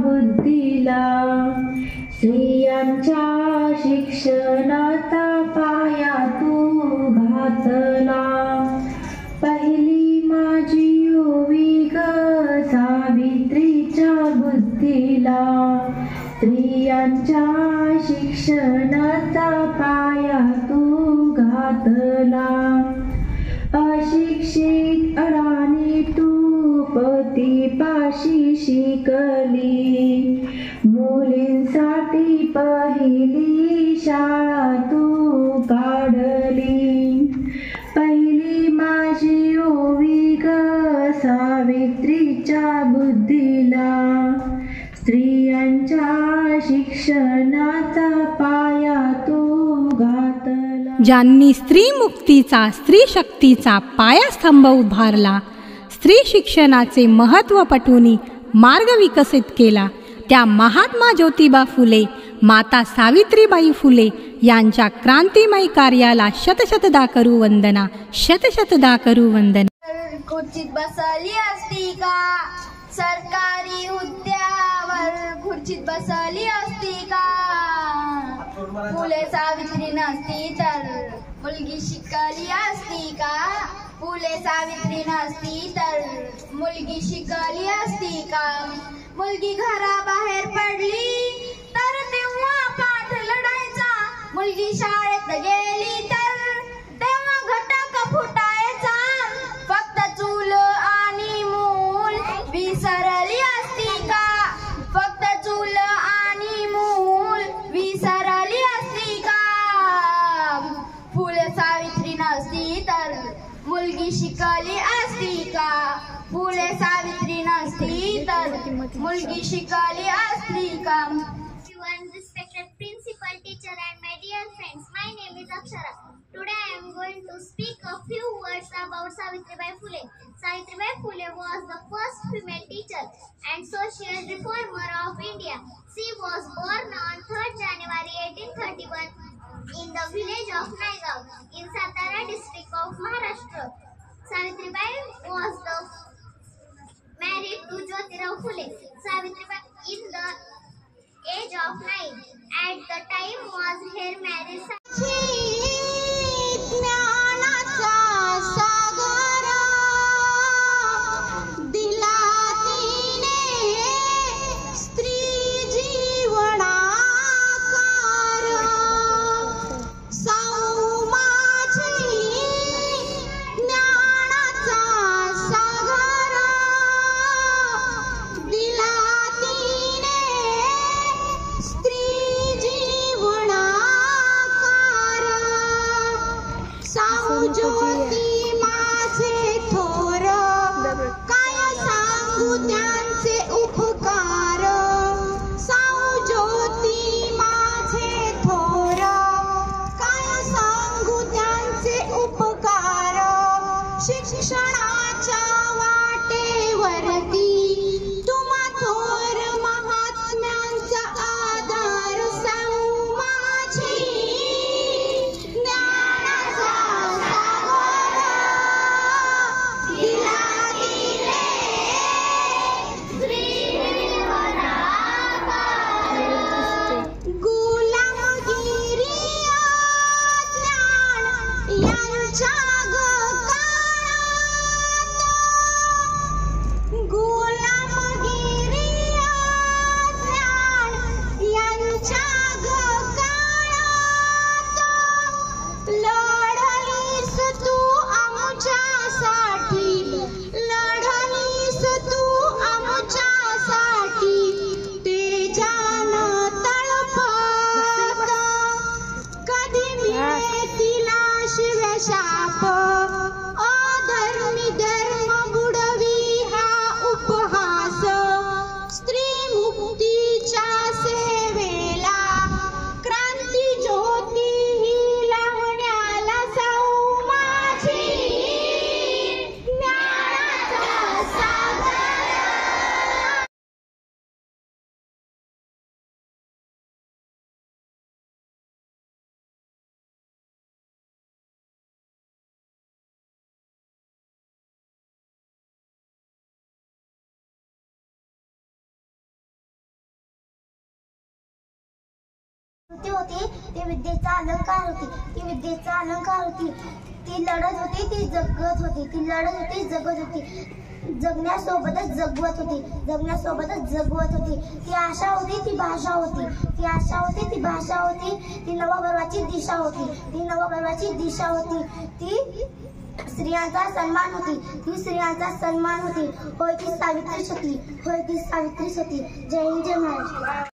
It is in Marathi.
बुद्धीला, स्त्रियांच्या शिक्षणाचा पाया तू घातला. पहिली माझी ओवी ग सावित्रीच्या बुद्धीला, स्त्रियांच्या शिक्षणाचा पाया तू घातला. अशिक्षित अडाणी तू पतीपाशी शिकली, मुलींसाठी पहिली शाळा तू काढली. पहिली माझी ओवी ग सावित्रीच्या बुद्धीला, स्त्रियांच्या शिक्षणाचा पाया तू घातला. ज्यांनी स्त्री मुक्तीचा, स्त्री शक्तीचा पायास्तंभ उभारला, स्त्री शिक्षणाचे महत्त्व पटवून मार्ग विकसित केला, त्या महात्मा ज्योतिबा फुले, माता सावित्रीबाई फुले यांच्या क्रांतिमय कार्याला शतशतदा करू वंदना, शतशतदा करू वंदना. खुर्चीत बसली असती का, सरकारी हुद्द्यावर खुर्चीत बसली असती का, फुले सावित्री नसती तर मुलगी शिकली असती का, फुले सावित्री नसती तर मुलगी शिकली असती का. मुलगी घराबाहेर पडली तर तेव्हा पाठ लढायचा, मुलगी शाळेत गेली तर तेव्हा घटक फुटायचा. फक्त चूल आणि मूल विसरली असती का, फक्त चूल आणि मूल विसरली असती का. फुले सावित्री नसती तर मुलगी शिकली असती का, फुले सावित्री नसती तर मुलगी शिकली असती का. Respected principal, teacher and my dear friends, my name is Akshara. Today I am going to speak a few words about Savitribai Phule. Savitribai Phule was the first female teacher and social reformer of India. She was born on 3rd January 1831 in the village of Naigaon in Satara district of Maharashtra. Savitribai was married to Jyotirao Phule. Savitribai in the age of 9 at the time was her marriage. ज्ञानाचा सागर दिला तिने स्त्री जीवनाकार. साऊ माझी ज्ञानाचा सागर दिला तिने स्त्री जीवनाकार. साऊ ज्योती माझे थोर, काय सांगू त्यांचे उपकार. साऊ ज्योती माझे थोर, काय सांगू त्यांचे उपकार. शिक्षणाच्या वाटेवरती तुम्हा थोर महात्म्यांचा आधार. साऊ माझी ज्ञानाचा सागर दिला तिने स्त्री जीवनाकार. गुलामगिरी ज्ञान यांच्या गुलामगिरी ज्ञान यांच्या काळात लढलीस तू आमच्यासाठी, लढलीस तू आमच्यासाठी. तेजानं तळपत कधी मिळे तिला शिव्या शाप. ती होती ती विद्येचा अलंकार होती, ती विद्येचा अलंकार होती. ती लढत होती, ती जगत होती, ती लढत होती, जगत होती, जगण्यासोबतच जगवत होती, जगण्यासोबतच जगवत होती. ती आशा होती, ती भाषा होती, ती आशा होती, ती भाषा होती, ती नवपर्वाची दिशा होती, ती नवपर्वाची दिशा होती. ती स्त्रियांचा सन्मान होती, ती स्त्रियांचा सन्मान होती. होय ती सावित्रीच होती, होय ती सावित्रीच होती. जय हिंद, जय महाराष्ट्र.